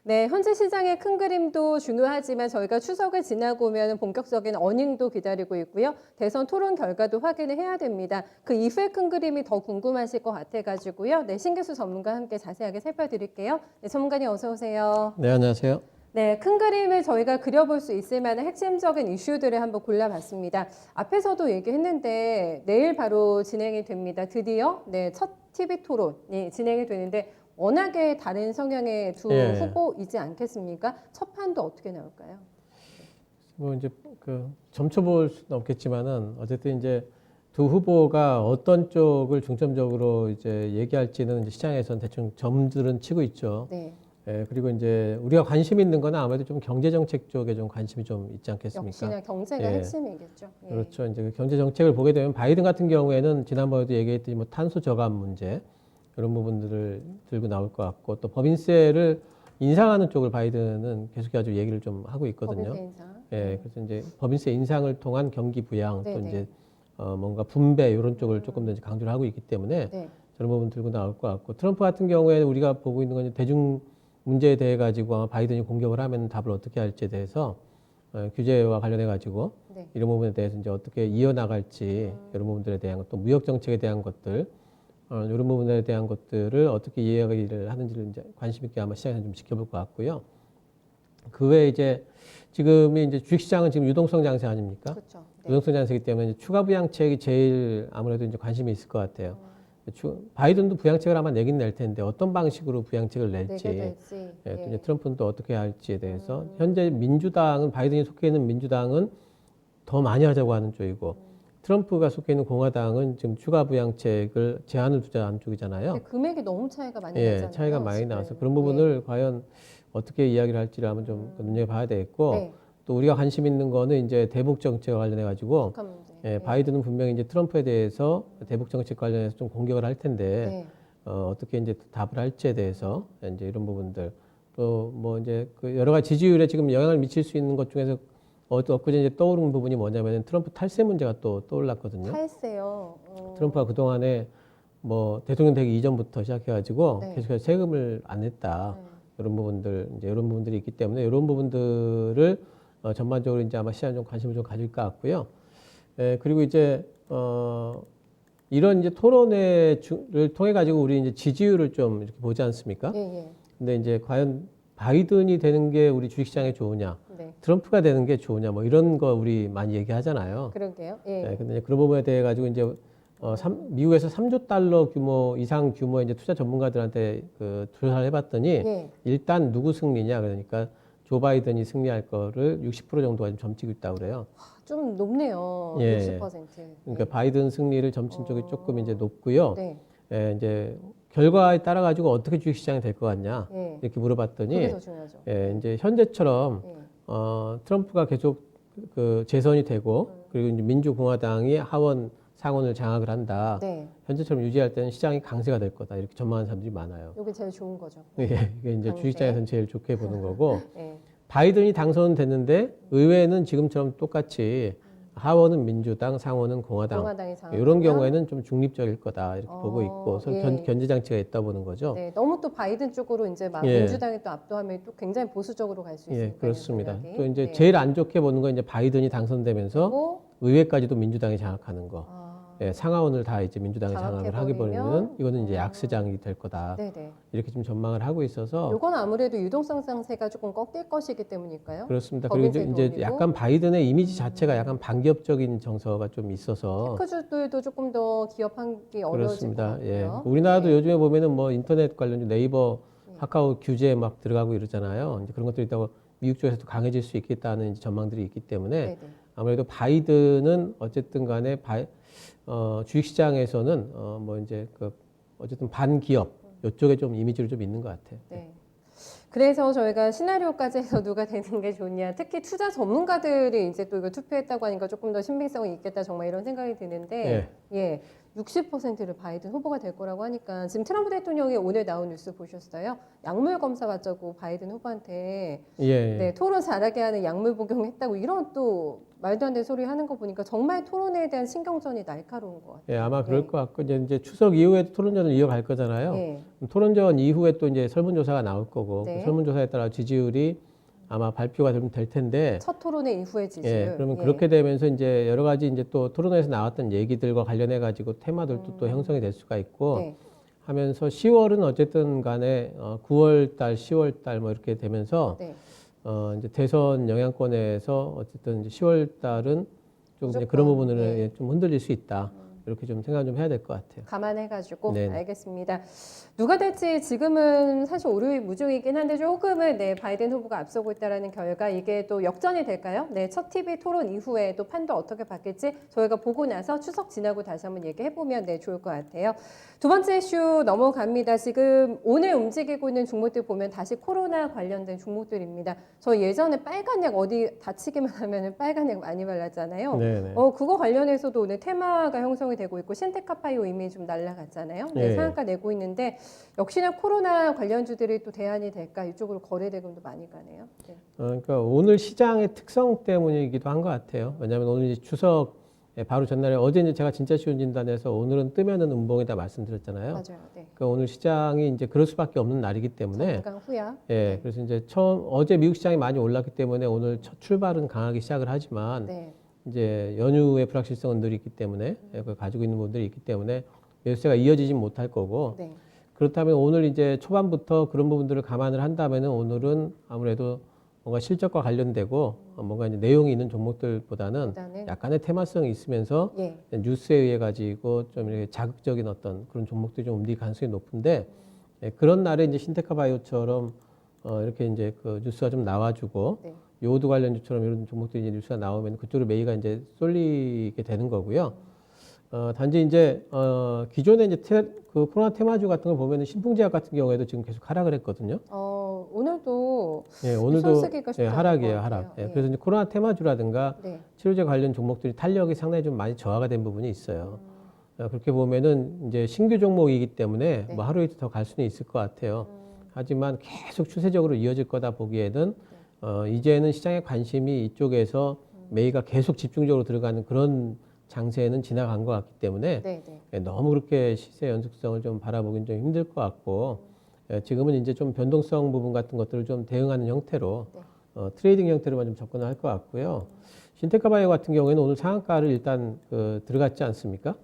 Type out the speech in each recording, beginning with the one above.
네, 현재 시장의 큰 그림도 중요하지만 저희가 추석을 지나고 오면 본격적인 어닝도 기다리고 있고요. 대선 토론 결과도 확인을 해야 됩니다. 그 이후의 큰 그림이 더 궁금하실 것 같아가지고요. 네, 신기수 전문가와 함께 자세하게 살펴드릴게요. 네, 전문가님 어서 오세요. 네, 안녕하세요. 네, 큰 그림을 저희가 그려볼 수 있을 만한 핵심적인 이슈들을 한번 골라봤습니다. 앞에서도 얘기했는데 내일 바로 진행이 됩니다. 드디어 네, 첫 TV 토론이 진행이 되는데 워낙에 다른 성향의 두 예. 후보이지 않겠습니까? 첫 판도 어떻게 나올까요? 뭐 이제 그 점쳐볼 수는 없겠지만은 어쨌든 이제 두 후보가 어떤 쪽을 중점적으로 이제 얘기할지는 이제 시장에서는 대충 점들은 치고 있죠. 네, 예, 그리고 이제 우리가 관심 있는 거는 아무래도 좀 경제 정책 쪽에 좀 관심이 좀 있지 않겠습니까? 역시나 경제가 예. 핵심이겠죠. 예. 그렇죠. 이제 그 경제 정책을 보게 되면 바이든 같은 경우에는 지난번에도 얘기했듯이 뭐 탄소 저감 문제 이런 부분들을 들고 나올 것 같고 또 법인세를 인상하는 쪽을 바이든은 계속해서 얘기를 좀 하고 있거든요. 법인세 인상. 예, 그래서 이제 법인세 인상을 통한 경기 부양 또 네네. 이제 뭔가 분배 이런 쪽을 조금 더 이제 강조를 하고 있기 때문에 네, 저런 부분 들고 나올 것 같고 트럼프 같은 경우에는 우리가 보고 있는 건 이제 대중 문제에 대해 가지고 아마 바이든이 공격을 하면 답을 어떻게 할지에 대해서 규제와 관련해 가지고 네. 이런 부분에 대해서 이제 어떻게 이어나갈지 이런 부분들에 대한 것, 또 무역 정책에 대한 것들 이런 부분에 대한 것들을 어떻게 이해를 하는지를 이제 관심 있게 아마 시장에서 좀 지켜볼 것 같고요. 그 외에 이제 지금이 이제 주식시장은 지금 유동성 장세 아닙니까? 그렇죠. 네. 유동성 장세이기 때문에 이제 추가 부양책이 제일 아무래도 이제 관심이 있을 것 같아요. 바이든도 부양책을 아마 내긴 낼 텐데 어떤 방식으로 부양책을 낼지, 내게 될지. 예, 또 예. 이제 트럼프는 또 어떻게 할지에 대해서 현재 민주당은 바이든이 속해 있는 민주당은 더 많이 하자고 하는 쪽이고 트럼프가 속해 있는 공화당은 지금 추가 부양책을 제한을 두자는 쪽이잖아요. 근데 금액이 너무 차이가 많이 예, 나잖아요. 차이가 많이 지금. 나서 그런 부분을 과연 어떻게 이야기를 할지를 한번 좀 눈여겨봐야 되겠고 네. 또 우리가 관심 있는 거는 이제 대북 정책과 관련해 가지고 북한 문제. 예, 바이든은 분명히 이제 트럼프에 대해서 대북 정책 관련해서 좀 공격을 할 텐데 네. 어떻게 이제 답을 할지에 대해서 이제 이런 부분들 또 뭐 이제 그 여러 가지 지지율에 지금 영향을 미칠 수 있는 것 중에서 엊그제 이제 떠오른 부분이 뭐냐면 트럼프 탈세 문제가 또 떠올랐거든요. 탈세요. 트럼프가 그동안에 뭐 대통령 되기 이전부터 시작해가지고 네. 계속해서 세금을 안 냈다. 이런 부분들 이제 이런 부분들이 있기 때문에 이런 부분들을 전반적으로 이제 아마 시장 좀 관심을 좀 가질 것 같고요. 그리고 이제 이런 이제 토론회를 통해 가지고 우리 이제 지지율을 좀 이렇게 보지 않습니까? 예, 예. 근데 이제 과연 바이든이 되는 게 우리 주식시장에 좋으냐, 네. 트럼프가 되는 게 좋으냐, 뭐 이런 거 우리 많이 얘기하잖아요. 그러게요. 예. 네, 근데 그런 부분에 대해 가지고 이제 미국에서 3조 달러 규모 이상 규모의 이제 투자 전문가들한테 그 조사를 해봤더니 예. 일단 누구 승리냐 그러니까 조 바이든이 승리할 거를 60% 정도가 좀 점치고 있다고 그래요. 좀 높네요. 예. 60%. 그러니까 바이든 승리를 점친 쪽이 조금 이제 높고요. 네. 이제 결과에 따라 가지고 어떻게 주식시장이 될 것 같냐 예. 이렇게 물어봤더니 그게 더 중요하죠. 이제 현재처럼 예. 트럼프가 계속 그 재선이 되고 그리고 이제 민주공화당이 하원 상원을 장악을 한다. 네. 현재처럼 유지할 때는 시장이 강세가 될 거다. 이렇게 전망하는 사람들이 많아요. 이게 제일 좋은 거죠. 이게 이제 강세. 주식시장에서는 제일 좋게 보는 거고 예. 바이든이 당선됐는데 의회는 지금처럼 똑같이 하원은 민주당, 상원은 공화당. 공화당이 장악하면 이런 경우에는 좀 중립적일 거다 이렇게 보고 있고 서로 예. 견제 장치가 있다 보는 거죠. 네, 너무 또 바이든 쪽으로 이제 막 예. 민주당이 또 압도하면 또 굉장히 보수적으로 갈 수 있으니까. 예, 그렇습니다. 전략이. 또 이제 네. 제일 안 좋게 보는 건 이제 바이든이 당선되면서 그리고 의회까지도 민주당이 장악하는 거. 아, 예, 상하원을 다 이제 민주당이 장악을 하게 장악해버리면 버리면 이거는 이제 약세장이 될 거다. 네네. 이렇게 좀 전망을 하고 있어서 요건 아무래도 유동성 상세가 조금 꺾일 것이기 때문일까요? 그렇습니다. 그리고 법인세 이제 도움이고. 약간 바이든의 이미지 자체가 약간 반기업적인 정서가 좀 있어서 테크주들도 조금 더 기업하기 어려워질 것 그렇습니다. 같고요. 예. 우리나라도 네. 요즘에 보면은 뭐 인터넷 관련 네이버, 카카오 규제 막 들어가고 이러잖아요. 이제 그런 것들이 있다고 미국 쪽에서도 강해질 수 있겠다는 이제 전망들이 있기 때문에 네네. 아무래도 바이든은 어쨌든 간에 주식시장에서는 뭐 이제 그 어쨌든 반기업 이쪽에 좀 이미지를 좀 있는 것 같아요. 네. 그래서 저희가 시나리오까지 해서 누가 되는 게 좋냐. 특히 투자 전문가들이 이제 또 이거 투표했다고 하니까 조금 더 신빙성이 있겠다. 정말 이런 생각이 드는데, 예. 60%를 바이든 후보가 될 거라고 하니까 지금 트럼프 대통령이 오늘 나온 뉴스 보셨어요? 약물 검사 받자고 바이든 후보한테 예. 네, 토론 잘하게 하는 약물 복용했다고 이런 또 말도 안 되는 소리 하는 거 보니까 정말 토론에 대한 신경전이 날카로운 것 같아요. 예, 아마 그럴 것 같고 이제 추석 이후에 토론전을 이어갈 거잖아요. 예. 토론전 이후에 또 이제 설문조사가 나올 거고 네. 그 설문조사에 따라 지지율이 아마 발표가 좀 될 텐데 첫 토론회 이후의 지지율. 예, 그러면 그렇게 되면서 이제 여러 가지 이제 또 토론회에서 나왔던 얘기들과 관련해 가지고 테마들도 또 형성이 될 수가 있고 네. 하면서 10월은 어쨌든 간에 9월 달, 10월 달 뭐 이렇게 되면서 네. 이제 대선 영향권에서 어쨌든 이제 10월 달은 좀 이제 그런 무조건, 부분을 예. 좀 흔들릴 수 있다. 이렇게 좀 생각 좀 해야 될 것 같아요. 감안해가지고 네. 알겠습니다. 누가 될지 지금은 사실 오류무중이긴 한데 조금은 네 바이든 후보가 앞서고 있다라는 결과 이게 또 역전이 될까요? 네, 첫 TV 토론 이후에 또 판도 어떻게 바뀔지 저희가 보고 나서 추석 지나고 다시 한번 얘기해 보면 네 좋을 것 같아요. 두 번째 이슈 넘어갑니다. 지금 오늘 움직이고 있는 종목들 보면 다시 코로나 관련된 종목들입니다. 저 예전에 빨간 약 어디 다치기만 하면은 빨간 약 많이 발랐잖아요. 네네. 그거 관련해서도 오늘 테마가 형성이 되고 있고 신테카파이오 이미 좀 날라갔잖아요. 네, 예. 상한가 내고 있는데 역시나 코로나 관련주들이 또 대안이 될까 이쪽으로 거래 대금도 많이 가네요. 네. 그러니까 오늘 시장의 특성 때문이기도 한 것 같아요. 왜냐하면 오늘 이제 추석 바로 전날에 어제 이제 제가 진짜 쉬운 진단에서 오늘은 뜨면은 음봉이다 말씀드렸잖아요. 맞아요. 네. 그러니까 오늘 시장이 이제 그럴 수밖에 없는 날이기 때문에 잠깐 후야. 예, 그래서 이제 어제 미국 시장이 많이 올랐기 때문에 오늘 첫 출발은 강하게 시작을 하지만 네. 이제 연휴의 불확실성은 늘 있기 때문에 그걸 가지고 있는 분들이 있기 때문에 매수세가 이어지지 못할 거고 네. 그렇다면 오늘 이제 초반부터 그런 부분들을 감안을 한다면은 오늘은 아무래도 뭔가 실적과 관련되고 뭔가 이제 내용이 있는 종목들보다는 일단은 약간의 테마성이 있으면서 예. 뉴스에 의해 가지고 좀 이렇게 자극적인 어떤 그런 종목들이 좀 움직일 가능성이 높은데 그런 날에 이제 신테카 바이오처럼 이렇게 이제 그 뉴스가 좀 나와주고 네. 요오드 관련주처럼 이런 종목들이 이제 뉴스가 나오면 그쪽으로 매기가 이제 쏠리게 되는 거고요. 단지 이제 기존에 이제 그 코로나 테마주 같은 걸 보면은 신풍제약 같은 경우에도 지금 계속 하락을 했거든요. 오늘도 예, 오늘도 손쓰기가 쉽지 예, 않을 하락이에요, 것 하락. 같아요. 예, 예. 그래서 이제 코로나 테마주라든가 네. 치료제 관련 종목들이 탄력이 상당히 좀 많이 저하가 된 부분이 있어요. 그렇게 보면은 이제 신규 종목이기 때문에 네. 뭐 하루 이틀 더 갈 수는 있을 것 같아요. 하지만 계속 추세적으로 이어질 거다 보기에는 이제는 시장의 관심이 이쪽에서 매기가 계속 집중적으로 들어가는 그런 장세는 지나간 것 같기 때문에 네. 네. 너무 그렇게 시세 연속성을 좀 바라보기는 좀 힘들 것 같고 지금은 이제 좀 변동성 부분 같은 것들을 좀 대응하는 형태로 네. 트레이딩 형태로만 좀 접근을 할 것 같고요. 신테카바이오 같은 경우에는 오늘 상한가를 일단 들어갔지 않습니까?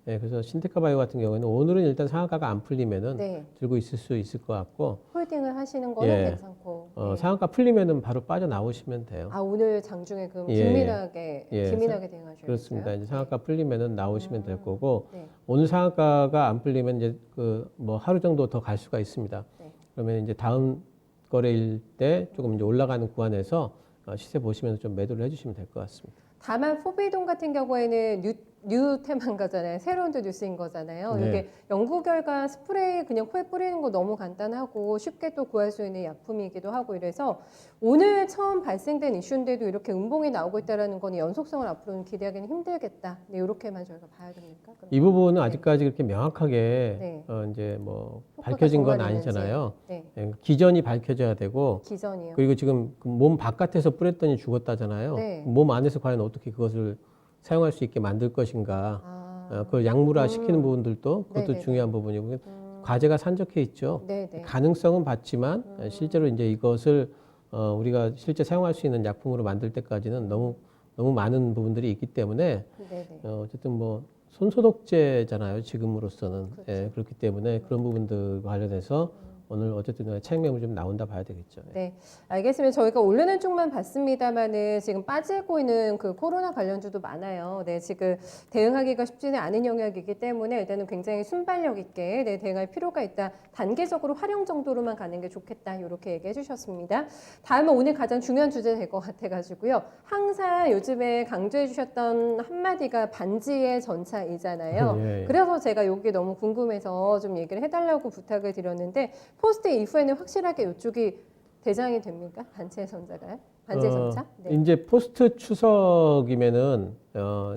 예, 그래서 신테카바이오 같은 경우에는 오늘은 일단 상한가가 안 풀리면은 네. 들고 있을 수 있을 것 같고 홀딩을 하시는 거는 예. 괜찮고. 네. 상한가 풀리면은 바로 빠져 나오시면 돼요. 아 오늘 장중에 그럼 예. 기민하게 예. 대응하셔야겠어요. 그렇습니다. 이제 상한가 풀리면은 나오시면 될 거고 네. 오늘 상한가가 안 풀리면 이제 그 뭐 하루 정도 더 갈 수가 있습니다. 네. 그러면 이제 다음 거래일 때 조금 이제 올라가는 구간에서 시세 보시면서 좀 매도를 해주시면 될 것 같습니다. 다만 포비동 같은 경우에는 뉴 테마인 거잖아요. 새로운 또 뉴스인 거잖아요. 네. 이게 연구 결과 스프레이 그냥 코에 뿌리는 거 너무 간단하고 쉽게 또 구할 수 있는 약품이기도 하고 이래서 오늘 처음 발생된 이슈인데도 이렇게 음봉이 나오고 있다는 건 연속성을 앞으로는 기대하기는 힘들겠다. 네, 이렇게만 저희가 봐야 됩니까? 그럼? 이 부분은 네. 아직까지 그렇게 명확하게 네. 이제 뭐 효과가 밝혀진 건 정말 있는지. 아니잖아요. 네, 예, 기전이 밝혀져야 되고 기전이요. 그리고 지금 그몸 바깥에서 뿌렸더니 죽었다잖아요. 네. 몸 안에서 과연 어떻게 그것을 사용할 수 있게 만들 것인가. 아, 그걸 약물화 시키는 부분들도 그것도 네네네. 중요한 부분이고 과제가 산적해 있죠. 네, 네. 가능성은 봤지만 실제로 이제 이것을 우리가 실제 사용할 수 있는 약품으로 만들 때까지는 너무 많은 부분들이 있기 때문에 네, 네. 어쨌든 뭐 손소독제잖아요. 지금으로서는 그렇죠. 예, 그렇기 때문에 그런 부분들과 관련해서 오늘 어쨌든 차익 매물 좀 나온다 봐야 되겠죠. 예. 네, 알겠습니다. 저희가 오르는 쪽만 봤습니다만은 지금 빠지고 있는 그 코로나 관련주도 많아요. 네, 지금 대응하기가 쉽지는 않은 영역이기 때문에 일단은 굉장히 순발력 있게 네, 대응할 필요가 있다. 단계적으로 활용 정도로만 가는 게 좋겠다. 이렇게 얘기해 주셨습니다. 다음은 오늘 가장 중요한 주제 될 것 같아가지고요. 항상 요즘에 강조해 주셨던 한마디가 반지의 전차이잖아요. 예, 예. 그래서 제가 여기 너무 궁금해서 좀 얘기를 해달라고 부탁을 드렸는데 포스트 이후에는 확실하게 이쪽이 대장이 됩니까? 반지의 전차가요? 반지의 전차? 네. 이제 포스트 추석이면은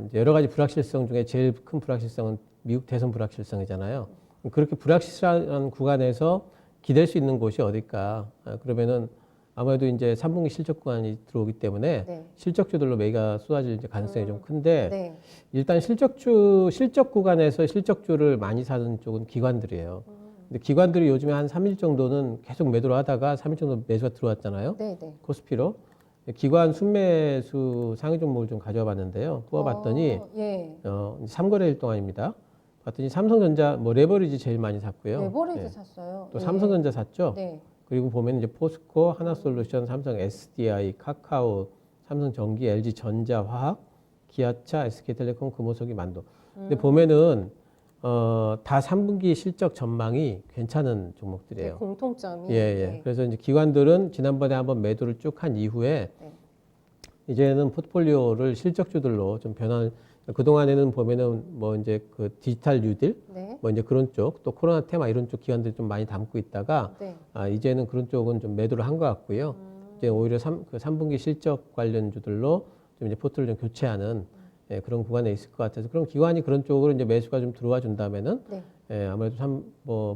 이제 여러 가지 불확실성 중에 제일 큰 불확실성은 미국 대선 불확실성이잖아요. 그렇게 불확실한 구간에서 기댈 수 있는 곳이 어딜까? 그러면은 아무래도 이제 3분기 실적 구간이 들어오기 때문에 네. 실적주들로 매가 쏟아질 이제 가능성이 좀 큰데 네. 일단 실적 구간에서 실적주를 많이 사는 쪽은 기관들이에요. 근데 기관들이 요즘에 한 3일 정도는 계속 매도를 하다가 3일 정도 매수가 들어왔잖아요. 네. 네. 코스피로. 기관 순매수 상위 종목을 좀 가져와 봤는데요. 뽑아봤더니 예. 3거래일 동안입니다. 봤더니 삼성전자 뭐 레버리지 제일 많이 샀고요. 레버리지 네. 샀어요. 또 예. 삼성전자 샀죠. 네. 그리고 보면 이제 포스코, 하나솔루션, 삼성 SDI, 카카오, 삼성전기, LG전자, 화학, 기아차, SK텔레콤, 금호석이 만도. 근데 보면은 다 3분기 실적 전망이 괜찮은 네, 종목들이에요. 공통점이. 예, 예. 네. 그래서 이제 기관들은 지난번에 한번 매도를 쭉 한 이후에 네. 이제는 포트폴리오를 실적주들로 좀 변환. 그동안에는 보면은 뭐 이제 그 디지털 뉴딜, 네. 뭐 이제 그런 쪽, 또 코로나 테마 이런 쪽 기관들이 좀 많이 담고 있다가 네. 이제는 그런 쪽은 좀 매도를 한 것 같고요. 이제 오히려 3분기 실적 관련주들로 좀 이제 포트를 좀 교체하는 그런 구간에 있을 것 같아서 그런 기관이 그런 쪽으로 이제 매수가 좀 들어와 준다면은 네. 아무래도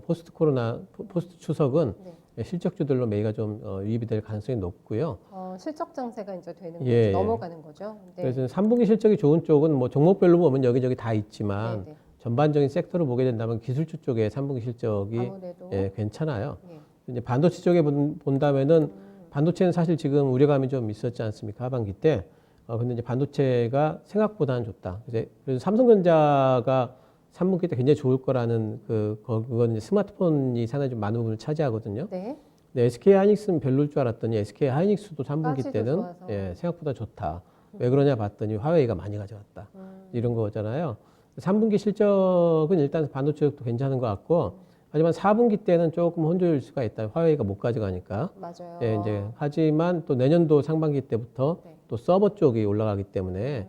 포스트 코로나, 포스트 추석은 네. 실적주들로 매기가 좀 유입이 될 가능성이 높고요. 실적 장세가 이제 되는 거죠. 예, 예. 넘어가는 거죠. 네. 그래서 3분기 실적이 좋은 쪽은 뭐 종목별로 보면 여기저기 다 있지만 네, 네. 전반적인 섹터로 보게 된다면 기술주 쪽에 3분기 실적이 아무래도 괜찮아요. 예. 이제 반도체 쪽에 본다면은 반도체는 사실 지금 우려감이 좀 있었지 않습니까? 하반기 때. 근데 이제 반도체가 생각보다는 좋다. 그래서 삼성전자가 3분기 때 굉장히 좋을 거라는 그건 이제 스마트폰이 상당히 좀 많은 부분을 차지하거든요. 네. 근데 SK 하이닉스는 별로일 줄 알았더니 SK 하이닉스도 3분기 까지도 때는 좋아서. 생각보다 좋다. 왜 그러냐 봤더니 화웨이가 많이 가져갔다. 이런 거잖아요. 3분기 실적은 일단 반도체도 괜찮은 것 같고, 하지만 4분기 때는 조금 혼조일 수가 있다. 화웨이가 못 가져가니까. 맞아요. 예, 이제 하지만 또 내년도 상반기 때부터 네. 또 서버 쪽이 올라가기 때문에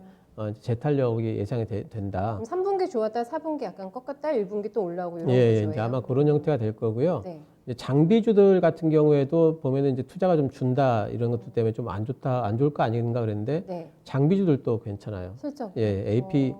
이제 재탄력이 예상이 된다. 그럼 3분기 좋았다, 4분기 약간 꺾었다, 1분기 또 올라오고 이런 예, 거죠. 이제 아마 그런 형태가 될 거고요. 네. 이제 장비주들 같은 경우에도 보면은 이제 투자가 좀 준다 이런 것들 때문에 좀 안 좋다, 안 좋을 거 아닌가 그랬는데 네. 장비주들도 괜찮아요. 실적. 예, AP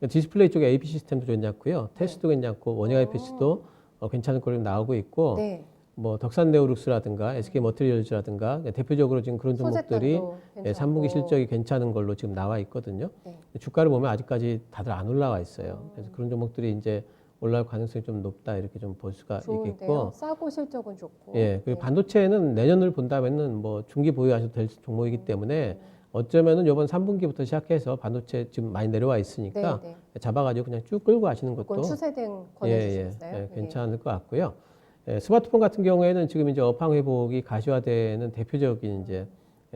디스플레이 쪽에 AP 시스템도 괜찮고요. 테스트도 괜찮고 원형 IPS도 괜찮은 걸로 나오고 있고 네. 뭐 덕산네오룩스라든가 SK 머티리얼즈라든가 대표적으로 지금 그런 종목들이 소재감도 예, 3분기 괜찮고. 실적이 괜찮은 걸로 지금 나와 있거든요. 네. 주가를 보면 아직까지 다들 안 올라와 있어요. 그래서 그런 종목들이 이제 올라올 가능성이 좀 높다 이렇게 좀 볼 수가 좋은데요. 있겠고, 싸고 실적은 좋고. 예, 그리고 네. 반도체는 내년을 본다면은 뭐 중기 보유하셔도 될 종목이기 때문에 어쩌면은 이번 3분기부터 시작해서 반도체 지금 많이 내려와 있으니까 네, 잡아가지고 그냥 쭉 끌고 가시는 그건 것도 추세등 예, 권해주시겠어요? 괜찮을 것 같고요. 스마트폰 같은 경우에는 지금 이제 업황 회복이 가시화되는 대표적인 이제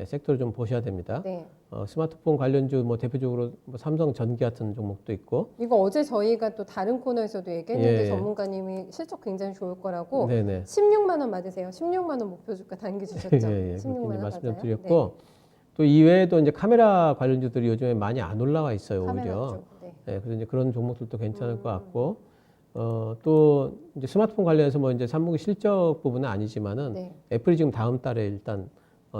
섹터를 좀 보셔야 됩니다. 네. 스마트폰 관련주 뭐 대표적으로 뭐 삼성 전기 같은 종목도 있고, 이거 어제 저희가 또 다른 코너에서도 얘기했는데 예. 전문가님이 실적 굉장히 좋을 거라고 네네. 16만 원 맞으세요. 16만 원 목표 주가 당겨주셨죠. 예, 16만 그렇게 이제 원 말씀 좀 맞아요. 드렸고, 또 이외에도 이제 카메라 관련주들이 요즘에 많이 안 올라와 있어요, 카메라 오히려. 쪽. 네. 그래서 이제 그런 종목들도 괜찮을 것 같고, 또 이제 스마트폰 관련해서 뭐 이제 3분기 실적 부분은 아니지만은 네. 애플이 지금 다음 달에 일단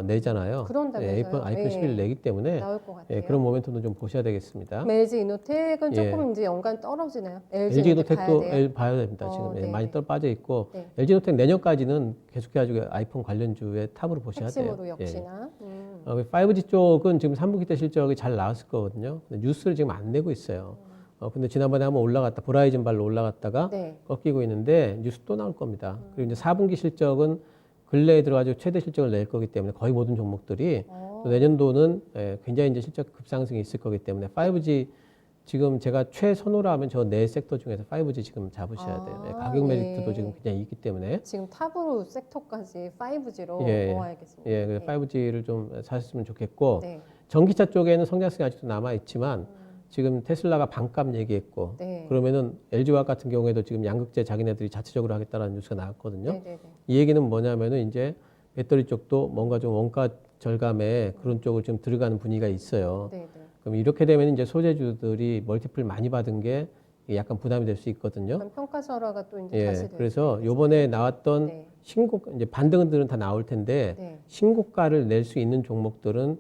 내잖아요. 그런다면서요? 애플 아이폰 11을 내기 때문에 나올 것 같아요. 그런 모멘텀도 좀 보셔야 되겠습니다. LG 이노텍은 예. 조금 이제 연간 떨어지나요? LG LG 이노텍 이노텍도 봐야 돼요? 봐야 됩니다. 지금 네, 많이 네. 빠져 있고, 네. LG 이노텍 내년까지는 계속해가지고 아이폰 관련주의 탑으로 보셔야 돼요. 핵심으로 역시나. 5G 쪽은 지금 3분기 때 실적이 잘 나왔을 거거든요. 근데 뉴스를 지금 안 내고 있어요. 근데 지난번에 한번 올라갔다, 버라이즌 발로 올라갔다가 네. 꺾이고 있는데 뉴스 또 나올 겁니다. 그리고 이제 4분기 실적은 근래에 들어가지고 최대 실적을 낼 거기 때문에 거의 모든 종목들이 또 내년도는 굉장히 이제 실적 급상승이 있을 거기 때문에 5G 지금 제가 최선호라 하면 저 네 섹터 중에서 5G 지금 잡으셔야 돼요. 가격 메리트도 지금 굉장히 있기 때문에. 지금 탑으로 섹터까지 5G로 예, 모아야겠습니다. 예, 그래서 5G를 좀 사셨으면 좋겠고, 네. 전기차 쪽에는 성장성이 아직도 남아 있지만 지금 테슬라가 반값 얘기했고, 네. 그러면은 LG화학 같은 경우에도 지금 양극재 자기네들이 자체적으로 하겠다라는 뉴스가 나왔거든요. 네, 네, 네. 이 얘기는 뭐냐면은 이제 배터리 쪽도 뭔가 좀 원가 절감에 그런 쪽을 좀 들어가는 분위기가 있어요. 네, 네. 그럼 이렇게 되면 이제 소재주들이 멀티플 많이 받은 게 약간 부담이 될 수 있거든요. 그럼 평가절하가 또 이제 다시 될 그래서 수 요번에 있겠어요? 나왔던 네. 신고 이제 반등들은 다 나올 텐데 네. 신고가를 낼 수 있는 종목들은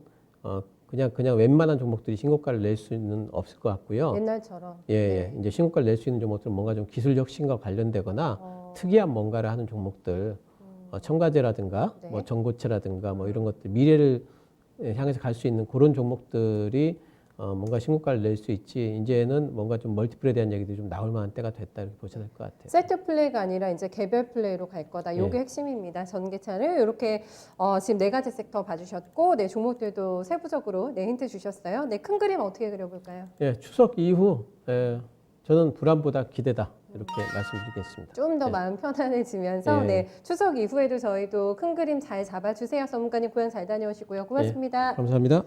그냥 웬만한 종목들이 신고가를 낼 수는 없을 것 같고요. 옛날처럼. 예, 이제 신고가를 낼 수 있는 종목들은 뭔가 좀 기술 혁신과 관련되거나 특이한 뭔가를 하는 종목들, 첨가제라든가 네. 뭐 전고체라든가 뭐 이런 것들 미래를 향해서 갈 수 있는 그런 종목들이 뭔가 신고가를 낼 수 있지. 이제는 뭔가 좀 멀티플에 대한 얘기들이 좀 나올 만한 때가 됐다 이렇게 보셔야 될 것 같아요. 세트 플레이가 아니라 이제 개별 플레이로 갈 거다. 요게 예. 핵심입니다. 전기차를 이렇게 지금 4가지 섹터 봐주셨고, 네 종목들도 세부적으로 네 힌트 주셨어요. 네, 큰 그림 어떻게 그려볼까요? 예, 추석 이후 저는 불안보다 기대다 이렇게 말씀드리겠습니다. 좀 더 네. 마음 편안해지면서 예. 네 추석 이후에도 저희도 큰 그림 잘 잡아주세요. 전문가님 고향 잘 다녀오시고요. 고맙습니다. 감사합니다.